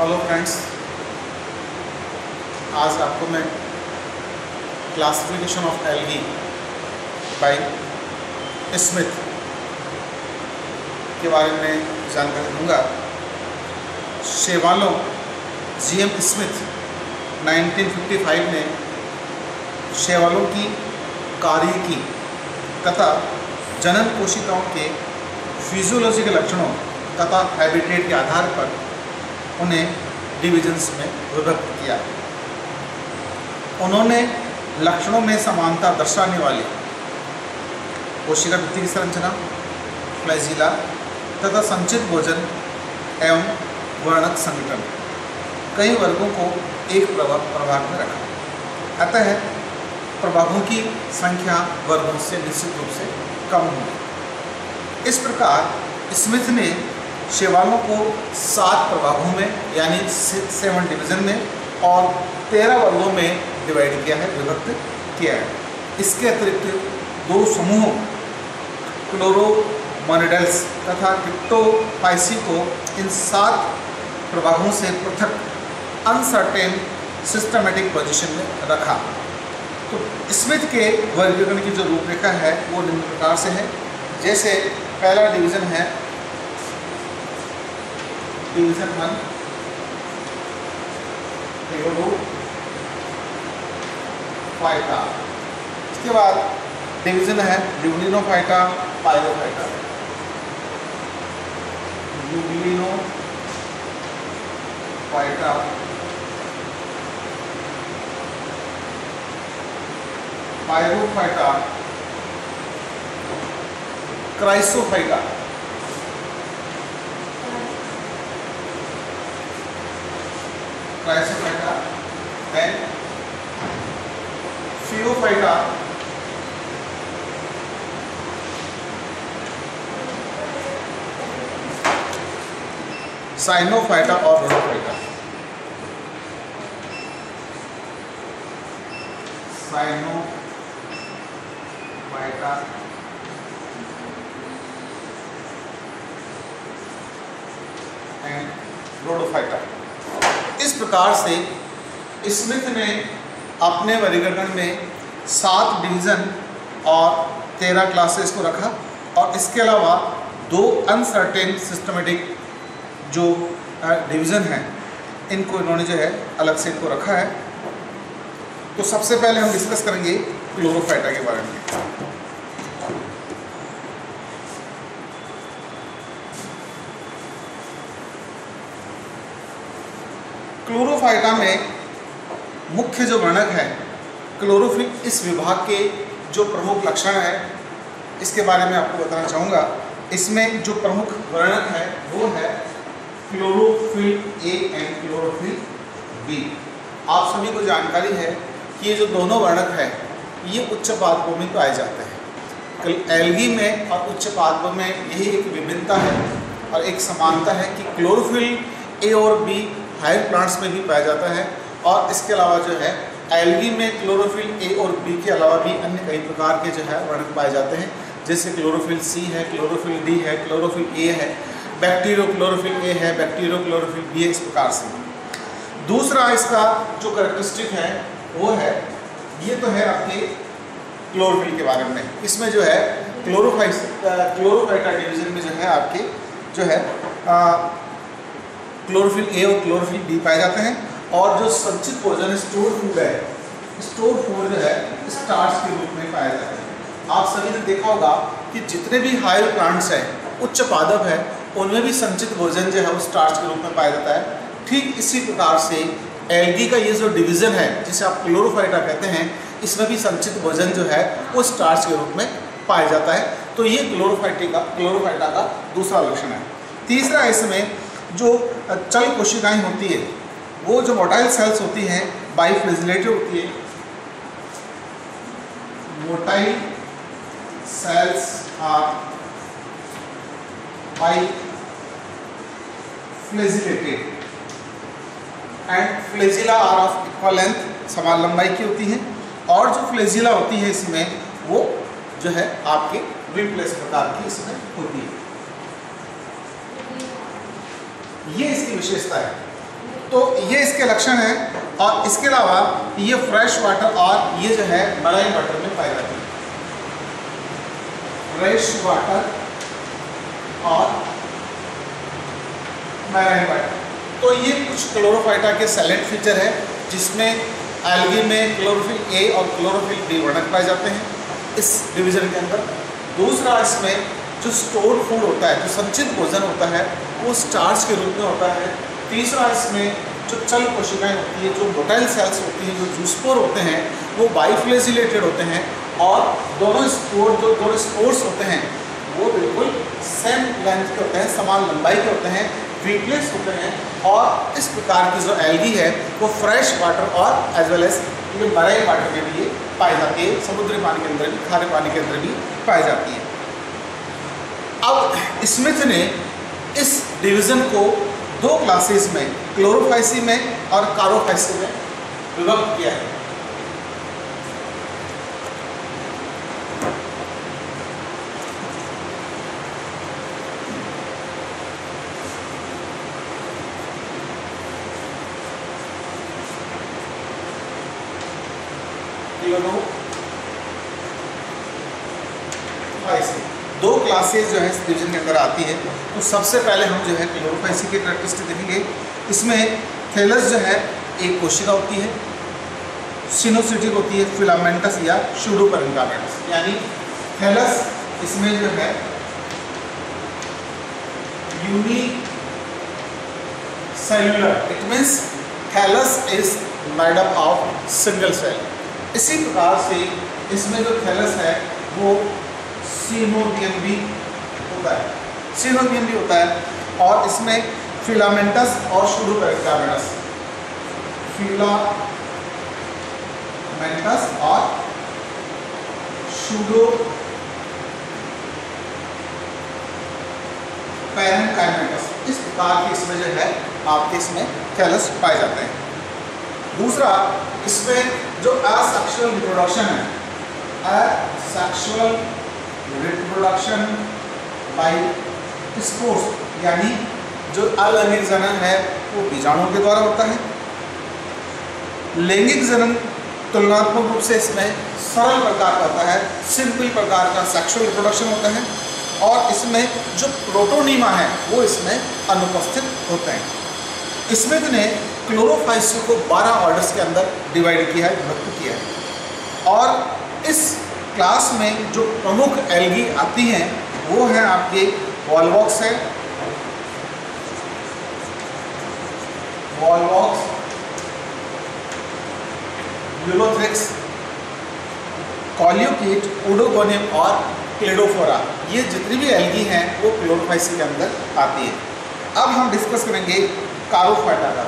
Hello friends, आज आपको मैं classification of algae bye Smith के बारे में जानकारी दूंगा। शेवालों जीएम स्मिथ 1955 ने शेवालों की कार्यकी तथा जनन कोशिकाओं के फिजियोलॉजिकल लक्षणों तथा हैबिटेट के आधार पर उन्हें डिविजन्स में विभक्त किया। उन्होंने लक्षणों में समानता दर्शाने वाली कोशिका भित्ति की संरचना, फ्लैजिला तथा संचित भोजन एवं वर्णक संगठन कई वर्गों को एक प्रभाग में रखा। अतः प्रभागों की संख्या वर्गों से निश्चित रूप से कम होगी। इस प्रकार स्मिथ ने शेवालों को 7 प्रभागों में यानी 7 डिवीजन में और 13 वर्गों में डिवाइड किया है, विभक्त किया है। इसके अतिरिक्त 2 समूहों क्लोरोमोनिडेल्स तथा क्रिप्टोफाइसी को इन 7 प्रभागों से पृथक अनसर्टेन सिस्टमेटिक पोजीशन में रखा। तो स्मिथ के वर्गीकरण की जो रूपरेखा है वो निम्न प्रकार से है। जैसे पहला डिवीज़न है डिवीज़न 1 क्लोरोफाइटा। इसके बाद डिवीज़न है ल्यूग्लिनोफाइटा, पायरोफाइटा। ल्यूग्लिनोफाइटा, पायरोफाइटा, क्राइसोफाइटा, क्राइसोफाइटा एंड फियोफाइटा, साइनोफाइटा और रोडोफाइटा। साइनोफाइटा and Rhodophyta. इस प्रकार से स्मिथ ने अपने वर्गीकरण में 7 डिवीज़न और 13 क्लासेस को रखा और इसके अलावा 2 अनसर्टेन सिस्टमेटिक जो डिवीज़न हैं इनको इन्होंने जो है अलग से इनको रखा है। तो सबसे पहले हम डिस्कस करेंगे क्लोरोफाइटा के बारे में। क्लोरोफाइटा में मुख्य जो वर्णक है क्लोरोफिल, इस विभाग के जो प्रमुख लक्षण है इसके बारे में आपको बताना चाहूँगा। इसमें जो प्रमुख वर्णक है वो है chlorophyll A and chlorophyll B. आप सभी को जानकारी है कि ये जो दोनों वर्णक है ये उच्च पादपों में पाए जाते हैं। एल्गी में और उच्च पादपों में यही एक विभिन्नता है और एक समानता है कि क्लोरोफिल ए और बी हायर प्लांट्स में भी पाया जाता है और इसके अलावा जो है एल्गी में क्लोरोफिल ए और बी के अलावा भी अन्य कई प्रकार के जो है वर्णक पाए जाते हैं। जैसे क्लोरोफिल सी है, क्लोरोफिल डी है, क्लोरोफिल ए है, बैक्टीरियो क्लोरोफिल ए है, बैक्टीरियो क्लोरोफिल बी है, इस प्रकार से। दूसरा इसका जो कैरेक्टरिस्टिक है वो है, ये तो है आपके क्लोरोफिल के बारे में। इसमें जो है क्लोरोफाइटा डिवीजन में जो है आपके जो है क्लोरोफिल ए और क्लोरोफिल बी पाए जाते हैं। और जो संचित भोजन स्टोर फूड है, स्टोर फूड जो है स्टार्च के रूप में पाया जाता है। आप सभी ने देखा होगा कि जितने भी हायर प्लांट्स हैं, उच्च पादप है, उनमें भी संचित भोजन जो है वो स्टार्च के रूप में पाया जाता है। ठीक इसी प्रकार से एल्गी का ये जो डिवीज़न है जिसे आप क्लोरोफाइटा कहते हैं, इसमें भी संचित भोजन जो है वो स्टार्च के रूप में पाया जाता है। तो ये क्लोरोफाइटा का दूसरा लक्षण है। तीसरा, इसमें जो चल कोशिकाएं होती है वो जो मोटाइल सेल्स होती हैं बाइफ्लैजिलेटेड होती है। Motile cells are biflagellated and flagella are of equal length, समान लंबाई की होती हैं। और जो फ्लैजिला होती है इसमें वो जो है आपके रिप्लेस प्रकार की इसमें होती है। ये इसकी विशेषता है। तो ये इसके लक्षण हैं। और इसके अलावा ये फ्रेश वाटर और ये जो है मराइन वाटर में पाई जाती है। फ्रेश वाटर और मैराइन वाटर। तो ये कुछ क्लोरोफाइटा के साइलेंट फीचर है जिसमें एल्गी में क्लोरोफिल ए और क्लोरोफिल बी वर्णक पाए जाते हैं इस डिवीजन के अंदर। दूसरा, इसमें जो स्टोर्ड फूड होता है, जो संचित भोजन होता है, वो स्टार्च के रूप में होता है। तीसरा, इसमें जो चल कोशिकाएं होती है, जो मोटाइल सेल्स होती हैं, जो जूस्पोर होते हैं, वो बाइफ्लेजिलेटेड होते हैं और दोनों स्पोर्स होते हैं वो बिल्कुल सेम लेंथ के होते हैं, समान लंबाई के होते हैं, वीटलेस होते हैं। और इस प्रकार की जो एल्गी है वो फ्रेश वाटर और एज वेल एज ये मराइन वाटर में भी ये पाई जाती है, समुद्री पानी के अंदर भी, खारे पानी के अंदर भी पाई जाती है। अब स्मिथ ने इस डिवीज़न को दो क्लासेस में, क्लोरोफाइसी में और कारोफाइसी में विभक्त किया है। दो क्लासेस जो है इस डिवीजन के अंदर आती है। तो सबसे पहले हम जो है क्लोरोफाइसी की कैरेक्टरिस्टिक देखेंगे। इसमें थैलस जो है एक कोशिका होती है, सिनोसिटिक होती है, फिलामेंटस या सूडोपेरेन्काइमस। यानी थैलस इसमें जो है unicellular, it means thallus is made up of single cell. इसी प्रकार से इसमें जो थैलस है वो सीनोबियम भी होता है, सीनोबियम भी होता है। और इसमें फिलामेंटस और सूडोपेरेन्काइमस, फिलामेंटस और सूडोपेरेन्काइमस, इस प्रकार के इसमें जो है आपके इसमें थैलस पाए जाते हैं। दूसरा, इसमें जो असेक्सुअल रिप्रोडक्शन है, असेक्सुअल रिप्रोडक्शन बाय स्पोर्स, यानी जो अलैंगिक जनन है वो बीजाणुओं के द्वारा होता है। लैंगिक जनन तुलनात्मक रूप से इसमें सरल प्रकार का होता है, सिंपल प्रकार का सेक्सुअल रिप्रोडक्शन होता है। और इसमें जो प्रोटोनीमा है वो इसमें अनुपस्थित होते हैं। स्मिथ ने क्लोरोफाइसी को 12 ऑर्डर्स के अंदर डिवाइड किया है, विभक्त किया है। और इस क्लास में जो प्रमुख एल्गी आती हैं वो हैं आपके वॉलवॉक्स है, वॉलवॉक्स, यूलोथ्रिक्स, कॉलियोकीट, ओडोगोनियम और क्लेडोफोरा। ये जितनी भी एल्गी हैं वो क्लोरोफाइसी के अंदर आती है। अब हम डिस्कस करेंगे कारोफाइटा का।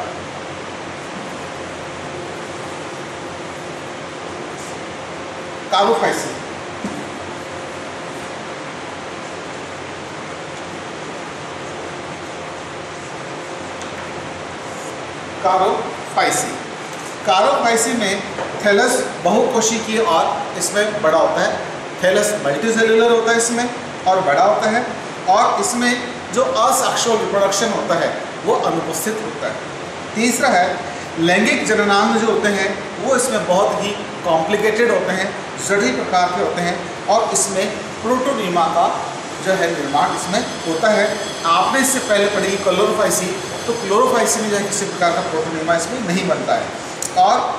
कारोफाइसी, कारोफाइसी, कारोफाइसी में थैलस बहुकोशिकीय और इसमें बड़ा होता है। थैलस मल्टीसेल्युलर होता है इसमें और बड़ा होता है। और इसमें जो असेक्सुअल रिप्रोडक्शन होता है वो अनुपस्थित होता है। तीसरा है, लैंगिक जननांग जो होते हैं वो इसमें बहुत ही कॉम्प्लिकेटेड होते हैं, जटिल प्रकार के होते हैं। और इसमें प्रोटोनीमा का जो है निर्माण इसमें होता है। आपने इससे पहले पढ़ी क्लोरोफाइसी, तो क्लोरोफाइसी में जो है किसी प्रकार का प्रोटोनीमा इसमें नहीं बनता है। और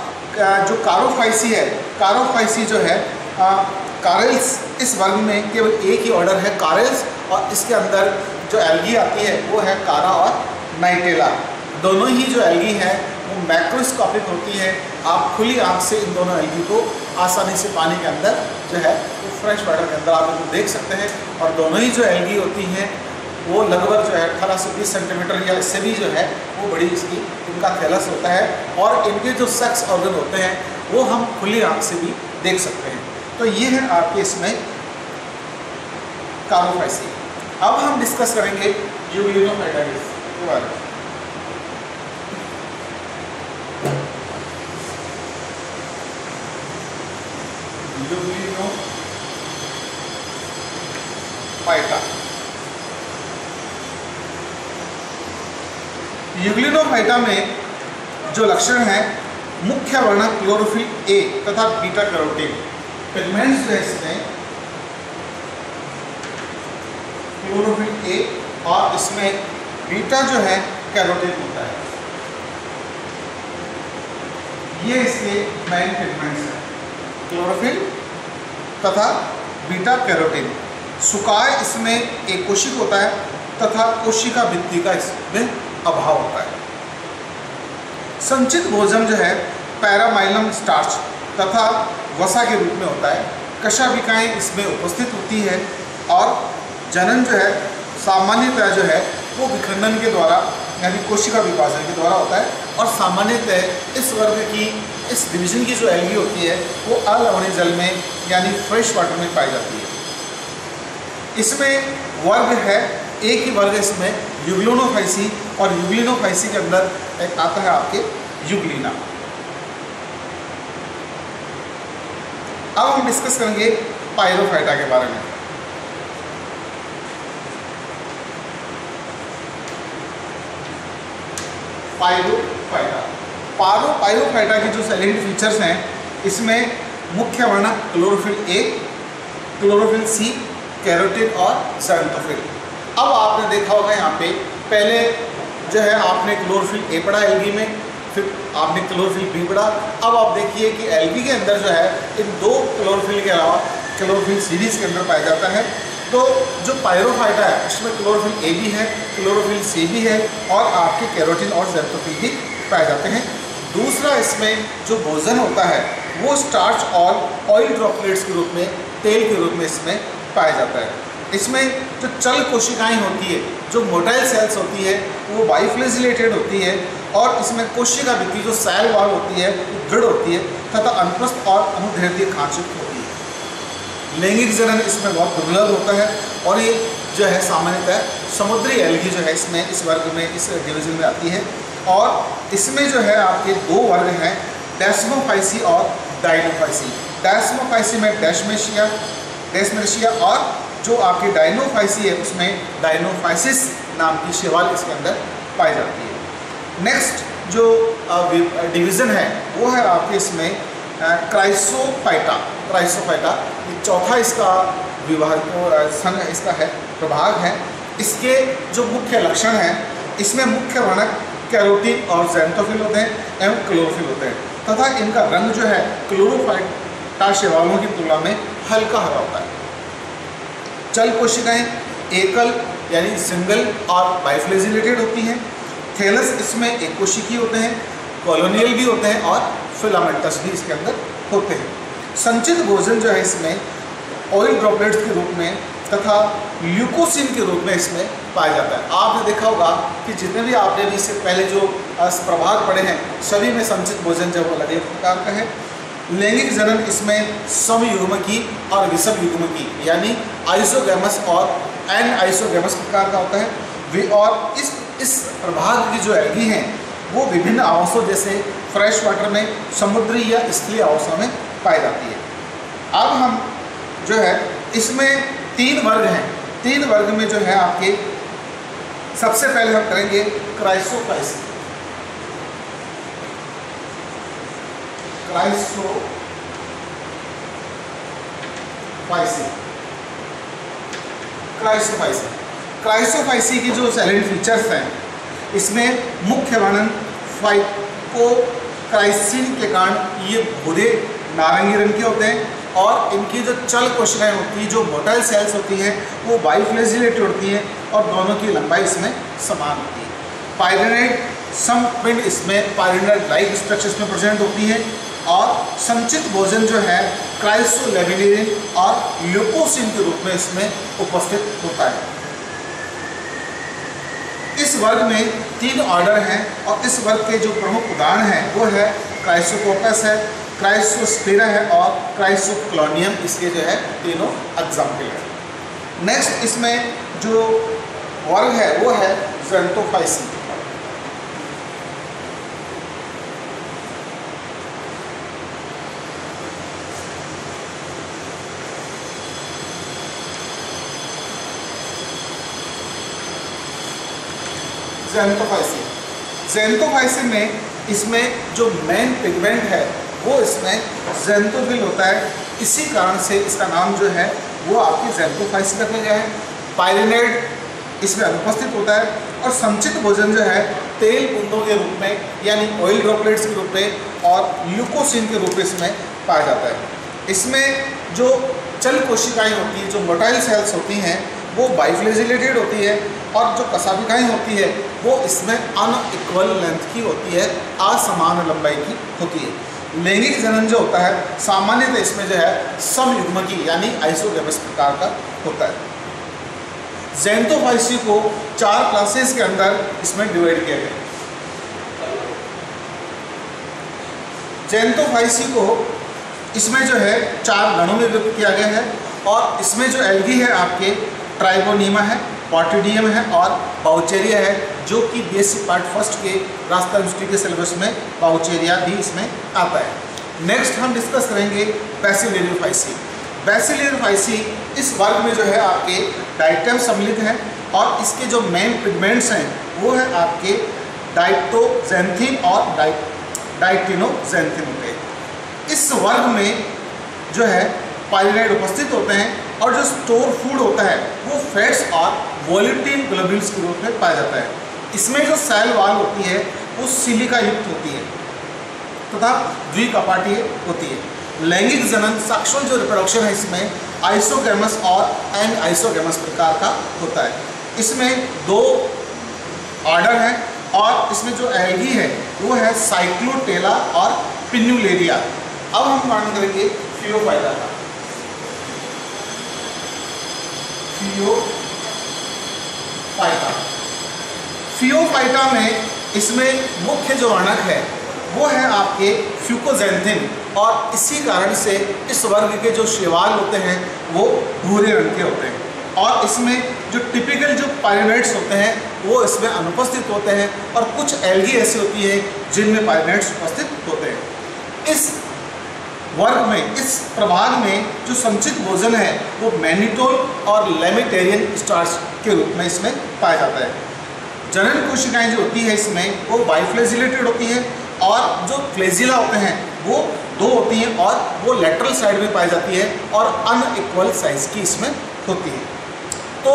जो कारोफाइसी है, कारोफाइसी जो है कारेल्स, इस वर्ग में केवल एक ही ऑर्डर है कारेल्स। और इसके अंदर जो एल्गी आती है वो है कारा और नाइटेला। दोनों ही जो एल्गी हैं वो मैक्रोस्कोपिक होती है। आप खुली आंख से इन दोनों एल्गी को आसानी से पानी के अंदर जो है वो फ्रेश वाटर के अंदर आप इनको देख सकते हैं। और दोनों ही जो एल्गी होती हैं वो लगभग जो है 18 से 20 सेंटीमीटर या इससे भी जो है वो बड़ी इसकी इनका थैलस होता है। और इनके जो सेक्स ऑर्गन होते हैं वो हम खुली आंख से भी देख सकते हैं। तो ये है आपके इसमें कारोफाइसी। अब हम डिस्कस करेंगे यूलियोफाइटाइटिस के बारे में। यूलियोफाइटा, यूग्लिनोफाइटा में जो लक्षण है, मुख्य वर्णक क्लोरोफिल ए तथा बीटा कैरोटीन पिगमेंट्स है इसमें, क्लोरोफिल ए और इसमें बीटा जो है कैरोटीन होता है। ये इसके मेन पिगमेंट्स हैं, क्लोरोफिल तथा बीटा कैरोटीन। सुकाय इसमें एक कोशिक होता है तथा कोशिका भित्ति का इसमें अभाव होता है। संचित भोजन जो है पैरामाइलम स्टार्च तथा वसा के रूप में होता है। कशाभिकाएँ इसमें उपस्थित होती है और जनन जो है सामान्यतः जो है वो विखंडन के द्वारा यानी कोशिका विभाजन के द्वारा होता है। और सामान्यतः इस वर्ग की, इस डिवीजन की जो एल्गी होती है वो अलवणीय जल में यानी फ्रेश वाटर में पाई जाती है। इसमें वर्ग है, एक ही वर्ग इसमें यूग्लिनोफाइसी, और यूग्लिनोफाइसी के अंदर एक आता है आपके यूग्लिना। अब हम डिस्कस करेंगे पायरोफाइटा के बारे में। पायरोफाइटा की जो सैलिएंट फीचर्स हैं, इसमें मुख्य वर्णक chlorophyll A, chlorophyll C, carotene और ज़ैंथोफिल। अब आपने देखा होगा यहाँ पे पहले जो है आपने क्लोरोफिल ए पढ़ा एल्गी में, फिर आपने क्लोरोफिल बी पढ़ा। अब आप देखिए कि एल्गी के अंदर जो है इन दो क्लोरोफिल के अलावा क्लोरोफिल सीरीज के अंदर पाया जाता है। तो जो पायरोफाइटा है उसमें क्लोरोफिल ए भी है, क्लोरोफिल सी भी है और आपके कैरोटीन और ज़ैंथोफिल भी पाए जाते हैं। दूसरा, इसमें जो भोजन होता है वो स्टार्च और ऑयल ड्रॉपलेट्स के रूप में, तेल के रूप में इसमें पाया जाता है। इसमें जो चल कोशिकाएं होती है, जो मोटाइल सेल्स होती है, वो बाइफ्लेजिलेटेड होती है और इसमें कोशिका भित्ति जो सेल वॉल होती है वो दृढ़ होती है तथा अनुप्रस्थ और अनुदैर्ध्य खांचयुक्त होती है। लैंगिक जनन इसमें बहुत दुर्लभ होता है और ये जो है सामान्यतः समुद्री एल्गी जो है इसमें, इस वर्ग में, इस डिवीजन में आती है। और इसमें जो है आपके दो वर्ग हैं, डेस्मोफाइसी और डायनोफाइसी। डेस्मोफाइसी में डेस्मेशिया और जो आपकी डायनोफाइसी है उसमें डायनोफाइसिस नाम की शैवाल इसके अंदर पाई जाती है। नेक्स्ट जो डिवीज़न है वो है आपके इसमें क्राइसोफाइटा। ये चौथा इसका विभाग संघ इसका है, प्रभाग है। इसके जो मुख्य लक्षण हैं, इसमें मुख्य वर्णक कैरोटीन और ज़ैंथोफिल होते हैं एवं क्लोरोफिल होते हैं तथा इनका रंग जो है क्लोरोफाइटा शैवालों की तुलना में हल्का हरा होता है। चल कोशिकाएं एकल यानी सिंगल और बाइफ्लेजिलेटेड होती हैं। थैलस इसमें एक कोशिकीय होते हैं, कॉलोनियल भी होते हैं और फिलामेंटस भी इसके अंदर होते हैं। संचित भोजन जो है इसमें ऑयल ड्रॉपलेट्स के रूप में तथा ल्यूकोसिन के रूप में इसमें पाया जाता है। आपने देखा होगा कि जितने भी आपने भी इससे पहले जो प्रभाग पढ़े हैं सभी में संचित भोजन जो वो अलग अलग प्रकार का है। लैंगिक जनन इसमें समयुग्मकी और विषमयुग्मकी यानी आइसोगैमस और एन आइसोगैमस प्रकार का होता है। और इस प्रभाग की जो एल्गी हैं वो विभिन्न आवासों जैसे फ्रेश वाटर में, समुद्री या स्थलीय आवासों में पाई जाती है। अब हम जो है इसमें तीन वर्ग हैं। तीन वर्ग में जो है आपके सबसे पहले हम करेंगे क्राइसोफाइसी। क्राइसोफाइसी की जो सैलिएंट फीचर्स हैं, इसमें मुख्य वर्णन फाइकोक्राइसिन के कारण ये भूरे नारंगी रंग के होते हैं और इनकी जो चल कोशिकाएं होती हैं, जो मोटाइल सेल्स होती हैं, वो बाइफ्लेजिलेटेड होती हैं और दोनों की लंबाई इसमें समान होती है। पायरेनाइड समपिंड इसमें पायरेनाइड लाइक स्ट्रक्चर्स में प्रेजेंट होती है और संचित भोजन जो है क्राइसोलेमिनिन और ल्यूकोसिन के रूप में इसमें उपस्थित होता है। इस वर्ग में तीन ऑर्डर हैं और इस वर्ग के जो प्रमुख उदाहरण हैं वो है क्राइसोकोकस है, क्राइसोस्पिरा है और क्राइसोक्लोनियम, इसके जो है तीनों एग्जाम्पल है। नेक्स्ट इसमें जो वर्ग है वो है ज़ैंथोफाइसी। ज़ैंथोफाइसिन में इसमें जो मेन पिगमेंट है वो इसमें ज़ैंथोफिल होता है, इसी कारण से इसका नाम जो है वो आपकी ज़ैंथोफाइसिन रखा गया है। पायरिनेड इसमें अनुपस्थित होता है और संचित भोजन जो है तेल बूंदों के रूप में यानी ऑयल ड्रॉपलेट्स के रूप में और ल्यूकोसिन के रूप में इसमें पाया जाता है। इसमें जो चल कोशिकाएं होती हैं, जो मोटाइल सेल्स होती हैं, वो बाइफ्लेजिलेटेड होती है और जो कसाबिकाएँ होती है वो इसमें अनइक्वल लेंथ की होती है, असमान लंबाई की होती है। लैंगिक जनन जो होता है सामान्यतः इसमें जो है समयुग्मकी यानी आइसोगैमस प्रकार का होता है। ज़ैंथोफाइसी को 4 क्लासेस के अंदर इसमें डिवाइड किया गया। ज़ैंथोफाइसी को इसमें जो है 4 गणों में विभक्त किया गया है और इसमें जो एल्गी है आपके ट्राइगोनीमा है, पॉटिडियम है और बाउचेरिया है, जो कि बीएससी पार्ट फर्स्ट के रास्ता यूनिवर्सिटी के सिलेबस में बाउचेरिया भी इसमें आता है। नेक्स्ट हम डिस्कस करेंगे बैसिलियोफाइसी। बैसिलियोफाइसी इस वर्ग में जो है आपके डाइटम सम्मिलित है और इसके जो मेन पिगमेंट्स हैं वो है आपके डाइटोजेंथिन और डाइटिनोजेंथिन होते हैं। इस वर्ग में जो है पायरिनेड उपस्थित होते हैं और जो स्टोर फूड होता है वो फैट्स और वोलेटिल ग्लोब्यूल्स के रूप में पाया जाता है। इसमें जो सेल वॉल होती है वो सिलिका युक्त होती है तथा द्विकपाटीय होती है। लैंगिक जनन सेक्सुअल जो रिप्रोडक्शन है इसमें आइसोगैमस और एन आइसोगैमस प्रकार का होता है। इसमें 2 ऑर्डर हैं और इसमें जो एल्गी है वो है साइक्लोटेला और पिन्यूलेरिया। अब हम वर्णन करेंगे फियोफाइटा का। फियोफाइटा में इसमें मुख्य जो वर्णक है वो है आपके फ्यूकोजेंथिन और इसी कारण से इस वर्ग के जो शैवाल होते हैं वो भूरे रंग के होते हैं और इसमें जो टिपिकल जो पायरिनेड्स होते हैं वो इसमें अनुपस्थित होते हैं और कुछ एल्गी ऐसी होती है जिनमें पायरिनेड्स उपस्थित होते हैं। इस वर्ग में, इस प्रभाग में जो संचित भोजन है वो मैनिटोल और लेमिटेरियन स्टार्च के रूप में इसमें पाया जाता है। जनन कोशिकाएं जो होती है इसमें वो बाइफ्लेजिलेटेड होती है और जो फ्लेजिला होते हैं वो 2 होती हैं और वो लेटरल साइड में पाई जाती है और अनइक्वल साइज की इसमें होती है। तो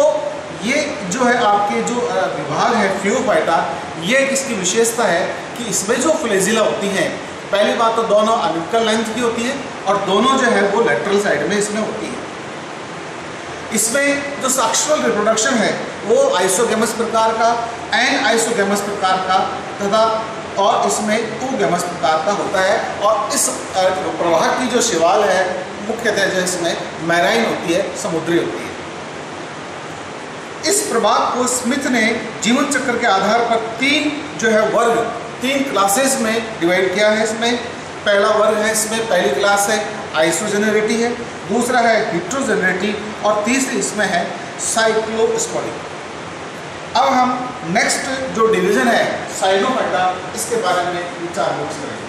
ये जो है आपके जो विभाग है फियोफाइटा, ये इसकी विशेषता है कि इसमें जो फ्लेजिला होती हैं, पहली बात तो दोनों अनइक्वल लेंथ की होती है और दोनों जो है वो लेटरल साइड में इसमें होती है। इसमें जो सेक्सुअल रिप्रोडक्शन है वो आइसोगैमस प्रकार का, एन आइसोगैमस प्रकार का तथा और इसमें 2 गैमस प्रकार का होता है और इस प्रवाह की जो शैवाल है मुख्यतः जो इसमें मैराइन होती है, समुद्री होती है। इस प्रभाग को स्मिथ ने जीवन चक्र के आधार पर 3 जो है वर्ग, 3 क्लासेस में डिवाइड किया है। इसमें पहला वर्ग है, इसमें पहली क्लास है आइसोजेनरेटी है, दूसरा है हिट्रोजेनरेटी और तीसरी इसमें है साइक्लोस्पोरिक। अब हम नेक्स्ट जो डिवीजन है साइनोफाइटा, इसके बारे में विचार विमर्श करेंगे।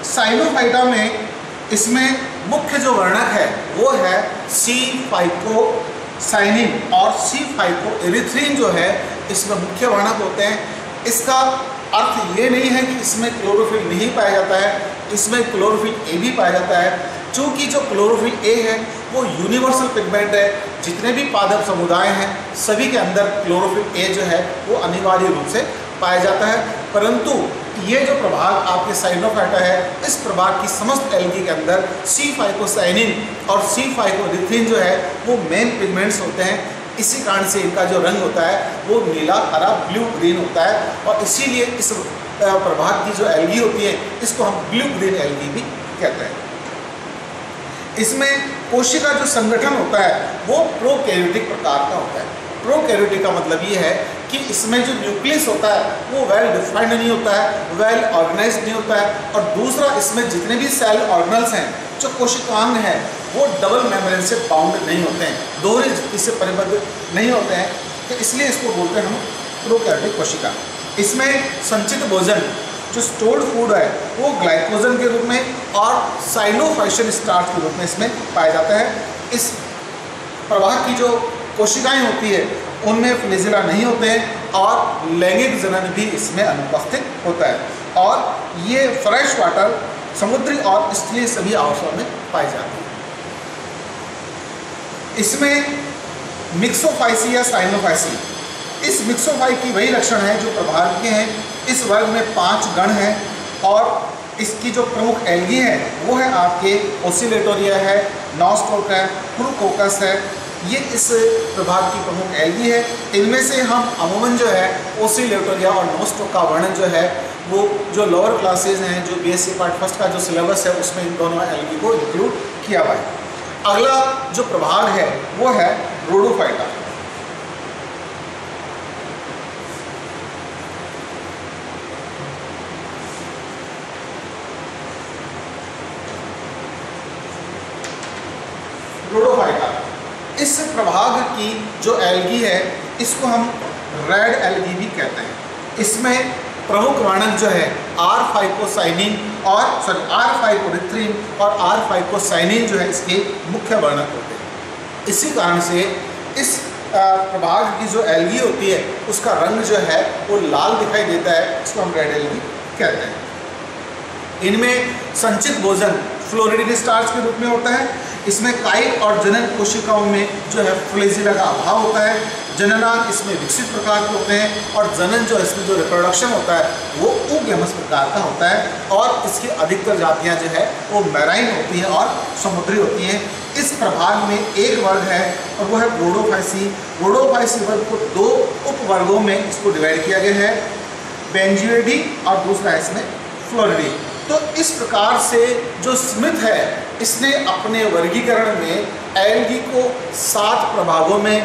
साइनोफाइटा में इसमें मुख्य जो वर्णक है वो है C-फाइकोसाइनिन और C-फाइकोएरिथ्रिन जो है इसमें मुख्य वर्णक होते हैं। इसका अर्थ ये नहीं है कि इसमें क्लोरोफिल नहीं पाया जाता है, इसमें क्लोरोफिल ए भी पाया जाता है। चूँकि जो क्लोरोफिल ए है वो यूनिवर्सल पिगमेंट है, जितने भी पादप समुदाय हैं सभी के अंदर क्लोरोफिल ए जो है वो अनिवार्य रूप से पाया जाता है। परंतु ये जो प्रभाग आपके साइनोफाइटा है, इस प्रभाग की समस्त एल्गी के अंदर C-फाइकोसाइनिन और C-फाइकोएरिथ्रिन जो है वो मेन पिगमेंट्स होते हैं। इसी कारण से इनका जो रंग होता है वो नीला, हरा, ब्लू ग्रीन होता है और इसीलिए इस प्रभाग की जो एल्गी होती है इसको हम ब्लू ग्रीन एल्गी भी कहते हैं। इसमें कोशिका जो संगठन होता है वो प्रोकैरियोटिक प्रकार का होता है। प्रोकैरियोटिक का मतलब ये है कि इसमें जो न्यूक्लियस होता है वो वेल डिफाइंड नहीं होता है, वेल ऑर्गेनाइज्ड नहीं होता है और दूसरा इसमें जितने भी सेल ऑर्गेनल्स हैं, जो कोशिकांग है वो डबल मेम्ब्रेन से बाउंड नहीं होते हैं, दोहरी झिल्ली से परिबद्ध नहीं होते हैं, तो इसलिए इसको बोलते हैं हम प्रोकैरियोटिक कोशिका। इसमें संचित भोजन जो स्टोर्ड फूड है वो ग्लाइकोजन के रूप में और साइनोफाइशियन स्टार्च के रूप में इसमें पाया जाता है। इस प्रवाह की जो कोशिकाएं होती है उनमें फ्लैजेला नहीं होते हैं और लैंगिक जनन भी इसमें अनुपस्थित होता है। और ये फ्रेश वाटर समुद्री और स्थलीय सभी आवासों में पाई जाती है। इसमें मिक्सोफाइसी या साइनोफाइसी, इस मिक्सोफाई की वही लक्षण है जो प्रभाव के हैं। इस वर्ग में 5 गण हैं और इसकी जो प्रमुख एल्गी है वो है आपके ओसिलेटोरिया है, नॉस्टोक है, पुरुकोकस है, ये इस प्रभाग की प्रमुख एल्गी है। इनमें से हम अमूमन जो है ओसिलेटोरिया और नॉस्टोक का वर्णन जो है वो जो लोअर क्लासेज हैं, जो बीएससी पार्ट फर्स्ट का जो सिलेबस है उसमें इन दोनों एल्गी को इंक्लूड किया हुआ है। अगला जो प्रभाग है वो है रोडोफाइटा। रोडोफाइटा, इस प्रभाग की जो एल्गी है इसको हम रेड एल्गी भी कहते हैं। इसमें प्रमुख वर्णक जो है R-फाइकोसाइनिन और R-फाइकोरिथ्रिन और R-फाइकोसाइनिन जो है इसके मुख्य वर्णक होते हैं। इसी कारण से इस प्रभाग की जो एल्गी होती है उसका रंग जो है वो लाल दिखाई देता है, इसको हम रेड एल्गी कहते हैं। इनमें संचित भोजन फ्लोरिडीन स्टार्च के रूप में होता है। इसमें काइट और जनन कोशिकाओं में जो है फ्लैजेला का अभाव होता है। जननांग इसमें विकसित प्रकार के होते हैं और जनन जो इसमें जो रिप्रोडक्शन होता है वो उगेमस प्रकार का होता है। और इसकी अधिकतर जातियां जो है वो मैराइन होती हैं और समुद्री होती हैं। इस प्रभाग में एक वर्ग है और वो है रोडोफाइसी। रोडोफाइसी वर्ग को 2 उपवर्गों में इसको डिवाइड किया गया है, बेंजियोइडी और दूसरा इसमें फ्लोरिडी। तो इस प्रकार से जो स्मिथ है इसने अपने वर्गीकरण में एल्गी को 7 प्रभागों में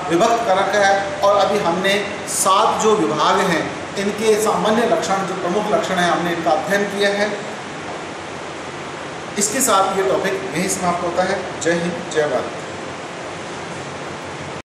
विभक्त कर रखा है। और अभी हमने 7 जो विभाग हैं इनके सामान्य लक्षण, जो प्रमुख लक्षण हैं, हमने इनका अध्ययन किया है। इसके साथ ये टॉपिक यहीं समाप्त होता है। जय हिंद, जय भारत।